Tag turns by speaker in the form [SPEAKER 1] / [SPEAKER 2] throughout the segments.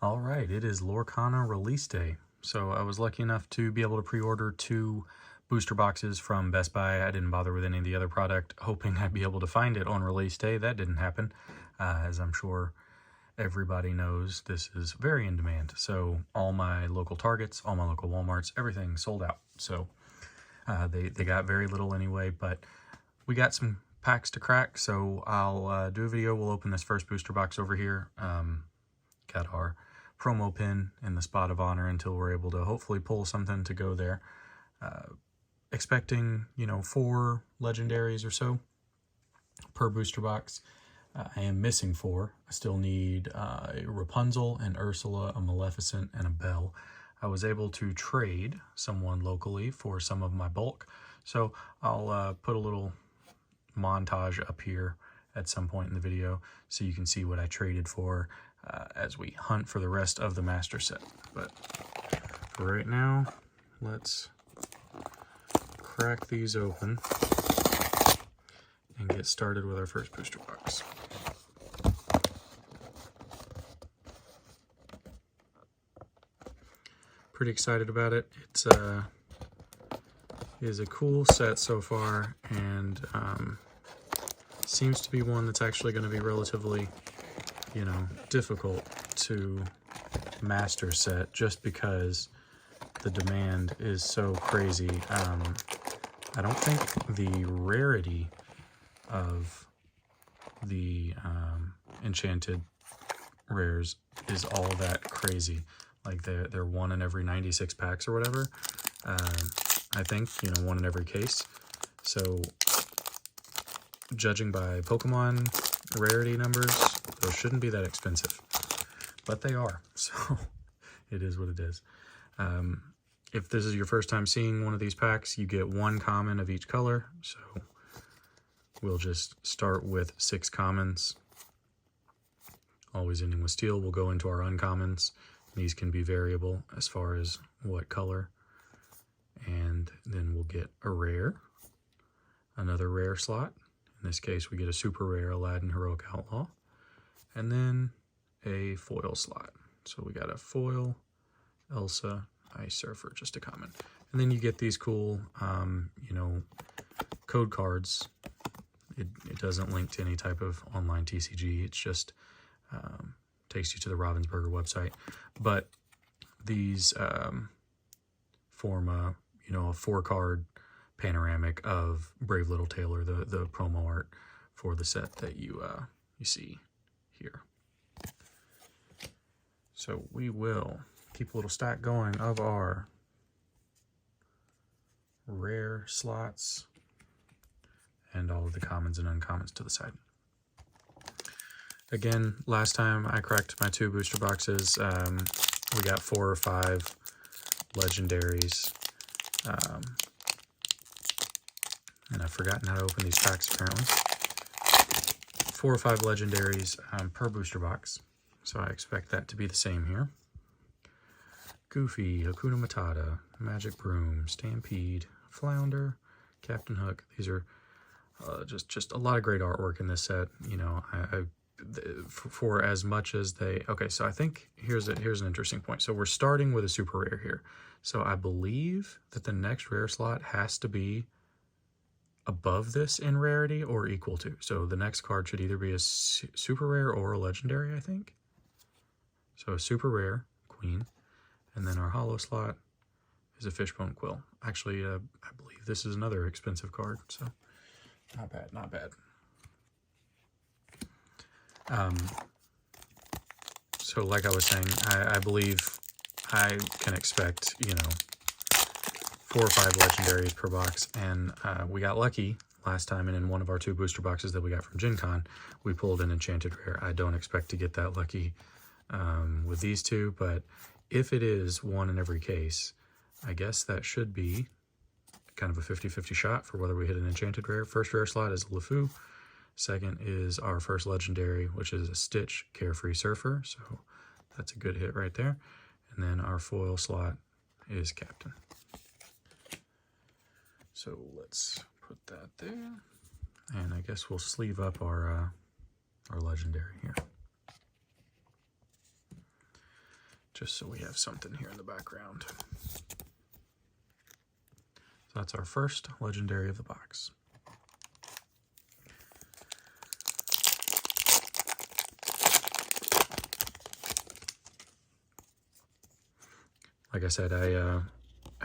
[SPEAKER 1] All right, it is Lorcana release day. So I was lucky enough to be able to pre-order 2 booster boxes from Best Buy. I didn't bother with any of the other product, hoping I'd be able to find it on release day. That didn't happen, as I'm sure everybody knows. This is very in demand. So all my local Targets, all my local Walmarts, everything sold out. So they got very little anyway, but we got some packs to crack. So I'll do a video. We'll open this first booster box over here. Got our promo pin in the spot of honor until we're able to hopefully pull something to go there. Expecting, 4 legendaries or so per booster box. I am missing 4. I still need a Rapunzel, an Ursula, a Maleficent, and a Belle. I was able to trade someone locally for some of my bulk, so I'll put a little montage up here at some point in the video so you can see what I traded for as we hunt for the rest of the master set. But for right now, let's crack these open and get started with our first booster box. Pretty excited about it. It is a cool set so far, and seems to be one that's actually going to be relatively difficult to master set just because the demand is so crazy. I don't think the rarity of the Enchanted rares is all that crazy. Like they're 1 in every 96 packs or whatever. I think, 1 in every case. So judging by Pokemon rarity numbers, those shouldn't be that expensive, but they are, so it is what it is. If this is your first time seeing one of these packs, you get 1 common of each color, so we'll just start with 6 commons, always ending with steel. We'll go into our uncommons. These can be variable as far as what color, and then we'll get a rare, another rare slot. In this case, we get a super rare Aladdin Heroic Outlaw, and then a foil slot. So we got a foil, Elsa, Ice Surfer, just a common. And then you get these cool, code cards. It doesn't link to any type of online TCG. It's just takes you to the Ravensburger website. But these form a 4-card panoramic of Brave Little Tailor, the promo art for the set that you see here. So we will keep a little stack going of our rare slots and all of the commons and uncommons to the side. Again, last time I cracked my 2 booster boxes, we got 4 or 5 legendaries. And I've forgotten how to open these packs apparently. 4 or 5 legendaries per booster box. So I expect that to be the same here. Goofy, Hakuna Matata, Magic Broom, Stampede, Flounder, Captain Hook. These are just a lot of great artwork in this set. For as much as they... Okay, so I think here's an interesting point. So we're starting with a super rare here. So I believe that the next rare slot has to be above this in rarity or equal to. So the next card should either be a super rare or a legendary, I think. So a super rare, Queen. And then our hollow slot is a Fishbone Quill. Actually, I believe this is another expensive card, so not bad, not bad. So like I was saying, I believe I can expect, 4 or 5 legendaries per box, and we got lucky last time, and in one of our 2 booster boxes that we got from Gen Con, we pulled an Enchanted rare. I don't expect to get that lucky with these 2, but if it is 1 in every case, I guess that should be kind of a 50-50 shot for whether we hit an Enchanted rare. First rare slot is a LeFou. Second is our first legendary, which is a Stitch Carefree Surfer, so that's a good hit right there. And then our foil slot is Captain. So let's put that there, and I guess we'll sleeve up our legendary here. just so we have something here in the background. So that's our first legendary of the box. Like I said, I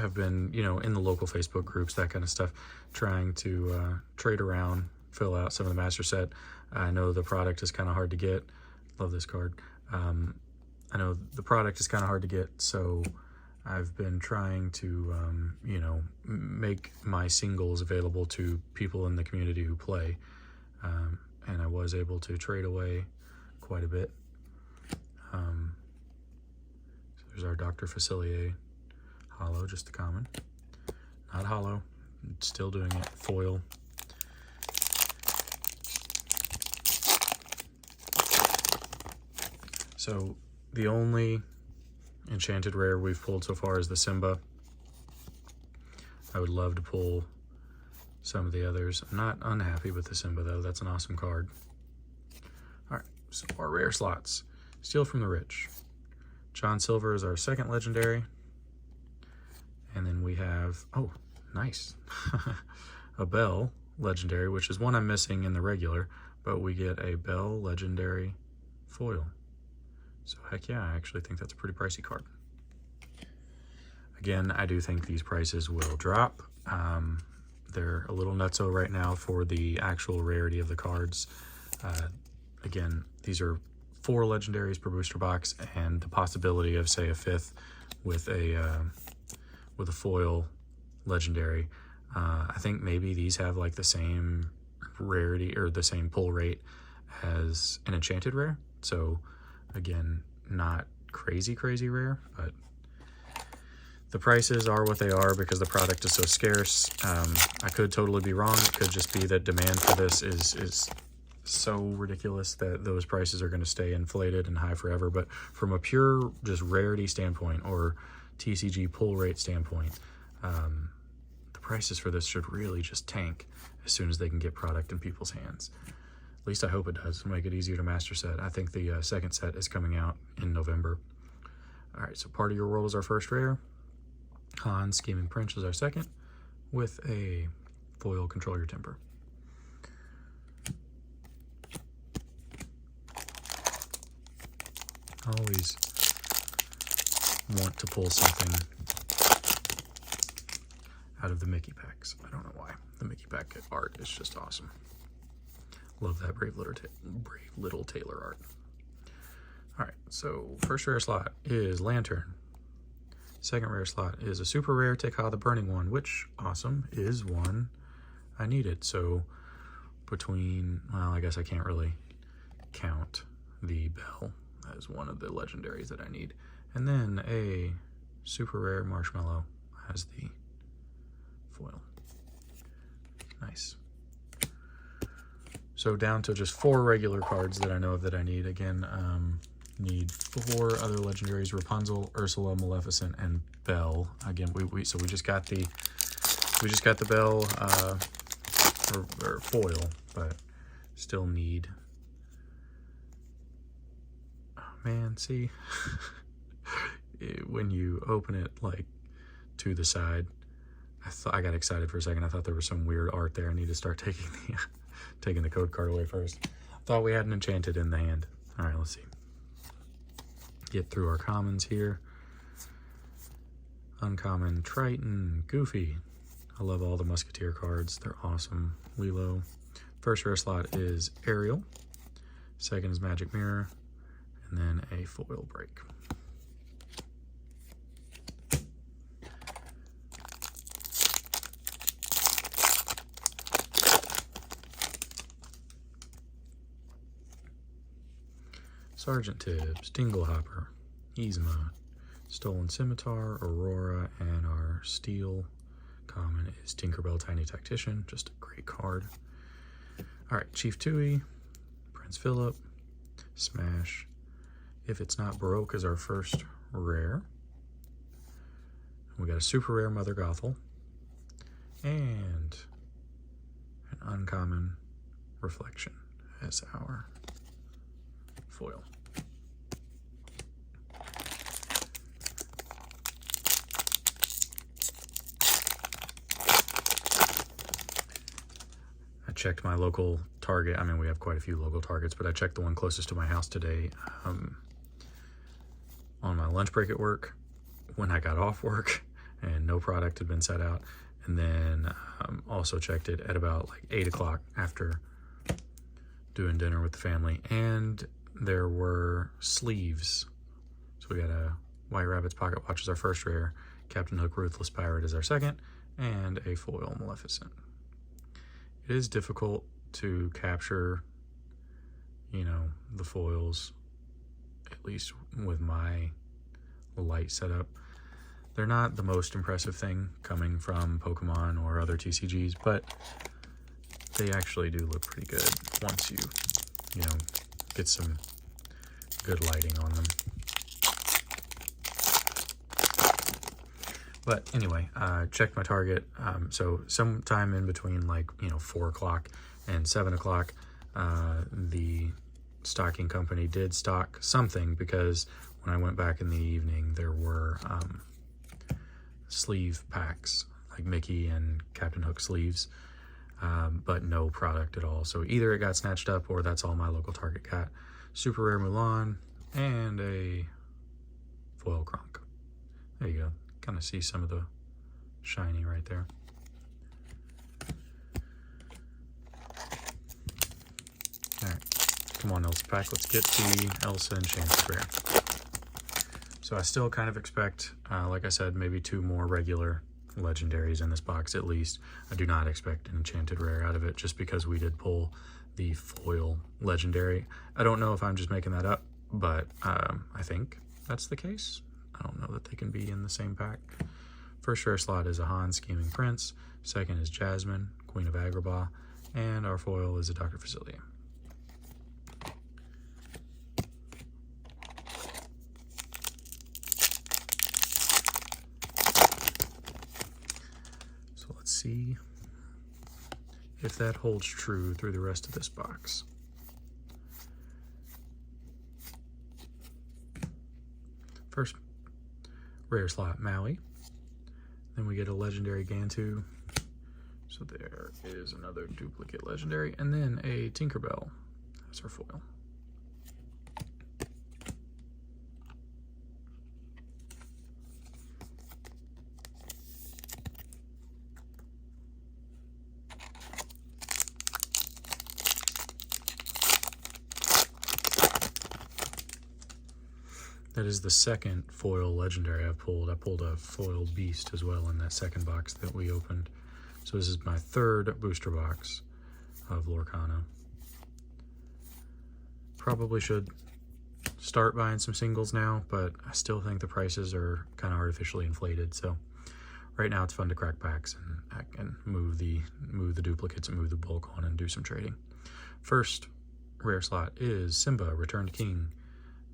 [SPEAKER 1] have been, in the local Facebook groups, that kind of stuff, trying to trade around, fill out some of the master set. I know the product is kind of hard to get. Love this card. I know the product is kind of hard to get, so I've been trying to, make my singles available to people in the community who play. And I was able to trade away quite a bit. So there's our Dr. Facilier holo, just a common. Not holo, still doing it. Foil. So the only Enchanted rare we've pulled so far is the Simba. I would love to pull some of the others. I'm not unhappy with the Simba though. That's an awesome card. All right, so our rare slots. Steal from the Rich. John Silver is our second legendary. And then we have, oh, nice. A Bell legendary, which is one I'm missing in the regular, but we get a Bell legendary foil. So heck yeah, I actually think that's a pretty pricey card. Again, I do think these prices will drop. They're a little nutso right now for the actual rarity of the cards. Again, these are 4 legendaries per booster box, and the possibility of, say, a 5th with a foil legendary. I think maybe these have like the same rarity or the same pull rate as an Enchanted rare. So again, not crazy rare, but the prices are what they are because the product is so scarce. I could totally be wrong. It could just be that demand for this is so ridiculous that those prices are going to stay inflated and high forever. But from a pure just rarity standpoint or TCG pull rate standpoint, the prices for this should really just tank as soon as they can get product in people's hands. At least I hope it does to make it easier to master set. I think the second set is coming out in November. All right, so Part of Your World is our first rare. Han Scheming Prince is our second, with a foil Control Your Temper. Always want to pull something out of the Mickey packs. I don't know why. The Mickey pack art is just awesome. Love that Brave Little Taylor art. All right, so first rare slot is Lantern. Second rare slot is a super rare Tekka the Burning One, which, awesome, is one I needed. So between, well, I guess I can't really count the Bell as one of the legendaries that I need. And then a super rare Marshmallow as the foil. Nice. So down to just 4 regular cards that I know of that I need. Again, need 4 other legendaries: Rapunzel, Ursula, Maleficent, and Belle. Again, we just got the Belle or foil, but still need. Oh man, see, when you open it like to the side, I got excited for a second. I thought there was some weird art there. I need to start taking the code card away first. Thought we had an Enchanted in the hand. All right, let's see. Get through our commons here. Uncommon Triton, Goofy. I love all the Musketeer cards. They're awesome. Lilo. First rare slot is Ariel. Second is Magic Mirror. And then a foil break. Sergeant Tibbs, Dinglehopper, Yzma, Stolen Scimitar, Aurora, and our steel common is Tinkerbell Tiny Tactician. Just a great card. All right, Chief Tui, Prince Philip, Smash. If It's Not Baroque is our first rare. We got a super rare Mother Gothel and an uncommon Reflection as our foil. checked my local Target. I mean, we have quite a few local Targets, but I checked the one closest to my house today on my lunch break at work when I got off work, and no product had been set out. And then also checked it at about like 8 o'clock after doing dinner with the family, and there were sleeves. So we got a White Rabbit's Pocket Watch as our first rare, Captain Hook Ruthless Pirate is our second, and a foil Maleficent. It is difficult to capture, you know, the foils, at least with my light setup. They're not the most impressive thing coming from Pokemon or other TCGs, but they actually do look pretty good once you know, get some good lighting on them. But anyway, checked my Target. So sometime in between, like, you know, 4 o'clock and 7 o'clock, the stocking company did stock something, because when I went back in the evening, there were sleeve packs, like Mickey and Captain Hook sleeves, but no product at all. So either it got snatched up, or that's all my local Target got. Super rare Mulan and a foil Kronk. There you go. Kind of see some of the shiny right there. All right, come on, Elsa pack. Let's get the Elsa Enchanted rare. So I still kind of expect, like I said, maybe 2 more regular legendaries in this box at least. I do not expect an Enchanted rare out of it, just because we did pull the foil legendary. I don't know if I'm just making that up, but I think that's the case. I don't know that they can be in the same pack. First rare slot is a Han Scheming Prince. Second is Jasmine, Queen of Agrabah. And our foil is a Dr. Facilier. So let's see if that holds true through the rest of this box. First rare slot, Maui. Then we get a legendary Gantu. So there is another duplicate legendary. And then a Tinkerbell as our foil. That is the second foil legendary I've pulled. I pulled a foiled beast as well in that second box that we opened. So this is my 3rd booster box of Lorcana. Probably should start buying some singles now, but I still think the prices are kind of artificially inflated. So right now it's fun to crack packs, and I can move the duplicates and move the bulk on and do some trading. First rare slot is Simba, Returned King.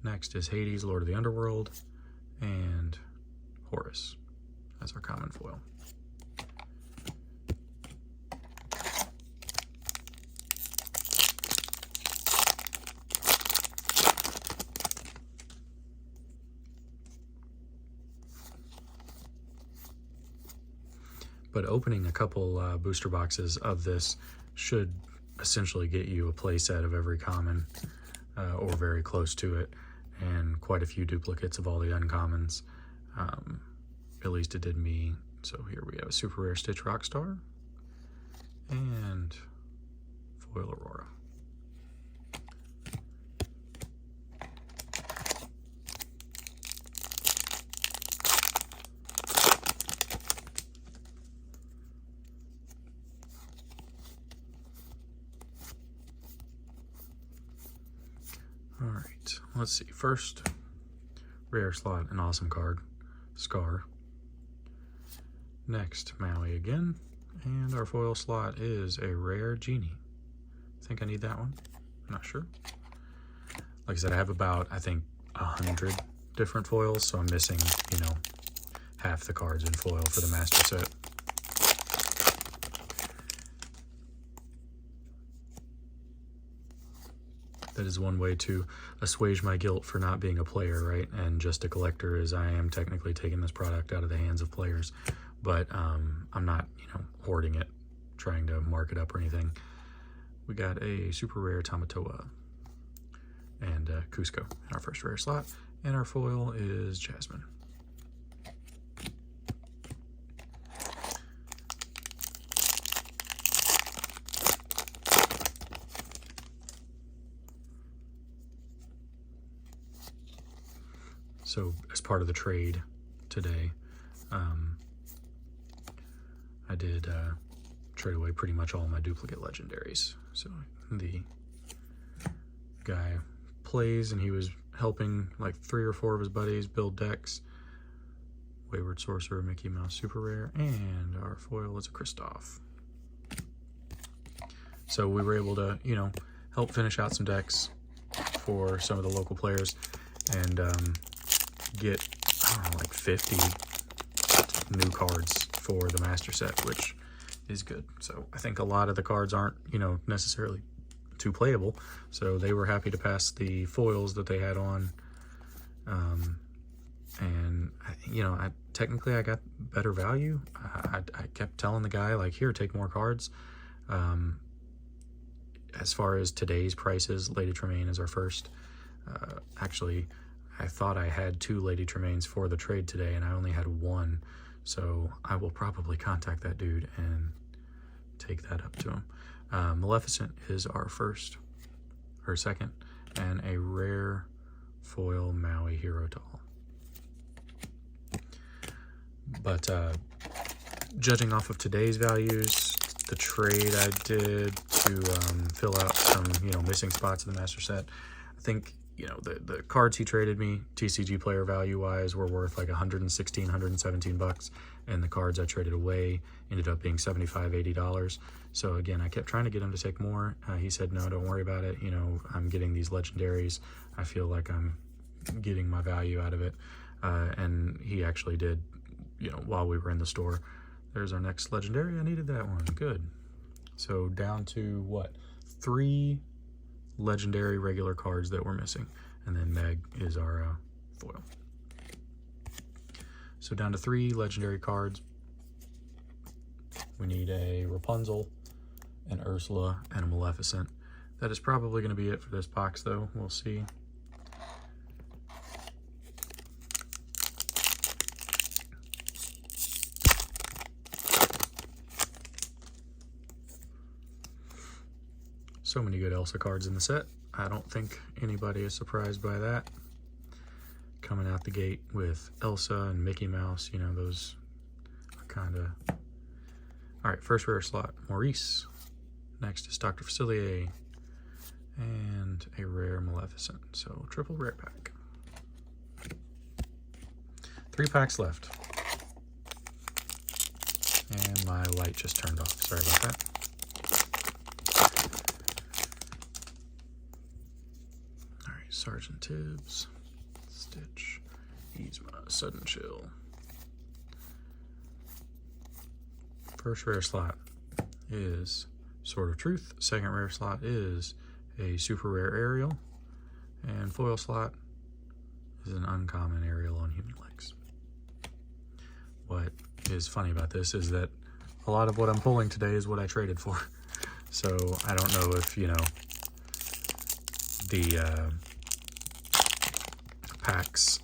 [SPEAKER 1] Next is Hades, Lord of the Underworld, and Horus as our common foil. But opening a couple booster boxes of this should essentially get you a play set of every common, or very close to it, and quite a few duplicates of all the uncommons. At least it did me. So here we have a super rare Stitch Rockstar and foil Aurora. All right, let's see. First rare slot, an awesome card, Scar. Next, Maui again. And our foil slot is a rare Genie. I think I need that one. I'm not sure. Like I said, I have about, I think, 100 different foils, so I'm missing, you know, half the cards in foil for the master set. That is one way to assuage my guilt for not being a player, right? And just a collector, as I am technically taking this product out of the hands of players. But I'm not, you know, hoarding it, trying to mark it up or anything. we got a super rare Tamatoa and Cusco in our first rare slot, and our foil is Jasmine. So as part of the trade today, I did trade away pretty much all my duplicate legendaries. So the guy plays, and he was helping like 3 or 4 of his buddies build decks. Wayward Sorcerer, Mickey Mouse, super rare, and our foil is a Kristoff. So we were able to, you know, help finish out some decks for some of the local players, and get, I don't know, like 50 new cards for the master set, which is good. So I think a lot of the cards aren't, you know, necessarily too playable, so they were happy to pass the foils that they had on. And you know, technically I got better value. I kept telling the guy, like, here, take more cards. As far as today's prices, Lady Tremaine is our first. Actually, I thought I had 2 Lady Tremaines for the trade today, and I only had 1. So I will probably contact that dude and take that up to him. Maleficent is our first, or second, and a rare foil Maui Hero Doll. But judging off of today's values, the trade I did to fill out some, you know, missing spots in the master set, I think, you know, the cards he traded me, TCG player value wise, were worth like 116, 117 bucks, and the cards I traded away ended up being $75, $80. So again, I kept trying to get him to take more. He said, no, don't worry about it. You know, I'm getting these legendaries. I feel like I'm getting my value out of it. And he actually did, you know, while we were in the store. There's our next legendary. I needed that one. Good. So down to what? 3 legendary regular cards that we're missing, and then Meg is our foil. So down to 3 legendary cards. We need a Rapunzel, an Ursula, and a Maleficent. That is probably going to be it for this box, though. We'll see. So many good Elsa cards in the set. I don't think anybody is surprised by that. Coming out the gate with Elsa and Mickey Mouse, you know, those are kind of... All right, first rare slot, Maurice. Next is Dr. Facilier. And a rare Maleficent. So triple rare pack. 3 packs left. And my light just turned off. Sorry about that. Sergeant Tibbs, Stitch, Yzma, Sudden Chill. First rare slot is Sword of Truth. Second rare slot is a super rare Ariel. And foil slot is an uncommon Ariel on human legs. What is funny about this is that a lot of what I'm pulling today is what I traded for. So I don't know if, you know, the packs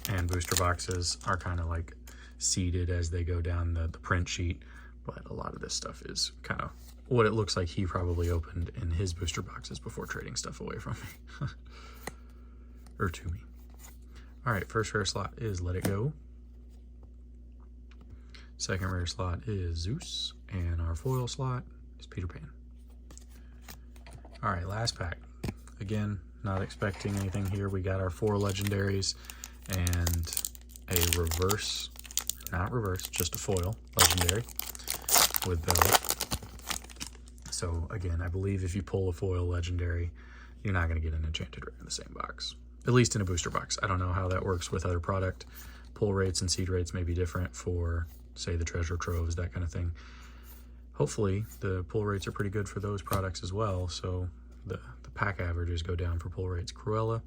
[SPEAKER 1] and booster boxes are kind of like seeded as they go down the print sheet, but a lot of this stuff is kind of what it looks like he probably opened in his booster boxes before trading stuff away from me. Or to me. All right, first rare slot is Let It Go. Second rare slot is Zeus, and our foil slot is Peter Pan. All right, last pack. Again, not expecting anything here. We got our 4 legendaries and a reverse, not reverse, just a foil legendary with Belle. So again, I believe if you pull a foil legendary, you're not going to get an enchanted rare in the same box, at least in a booster box. I don't know how that works with other product. Pull rates and seed rates may be different for, say, the treasure troves, that kind of thing. Hopefully the pull rates are pretty good for those products as well, so the pack averages go down for pull rates. Cruella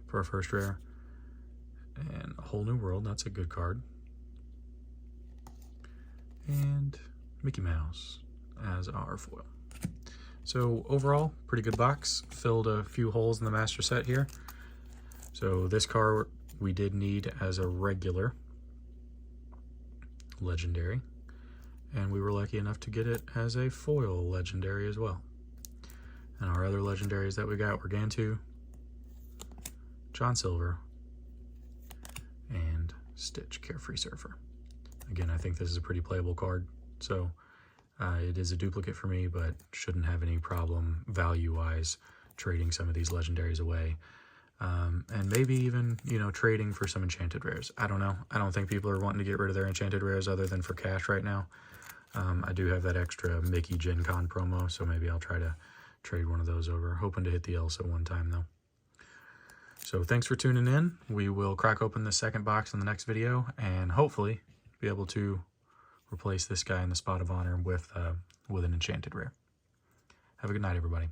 [SPEAKER 1] for our first rare, and A Whole New World, that's a good card, and Mickey Mouse as our foil. So overall, pretty good box. Filled a few holes in the master set here. So this car we did need as a regular legendary, and we were lucky enough to get it as a foil legendary as well. And our other legendaries that we got were Gantu, John Silver, and Stitch, Carefree Surfer. Again, I think this is a pretty playable card, so it is a duplicate for me, but shouldn't have any problem value-wise trading some of these legendaries away. And maybe even, you know, trading for some enchanted rares. I don't know. I don't think people are wanting to get rid of their enchanted rares other than for cash right now. I do have that extra Mickey Gen Con promo, so maybe I'll try to trade one of those over. Hoping to hit the Elsa one time, though. So thanks for tuning in. We will crack open the second box in the next video, and hopefully be able to replace this guy in the spot of honor with an enchanted rare. Have a good night, everybody.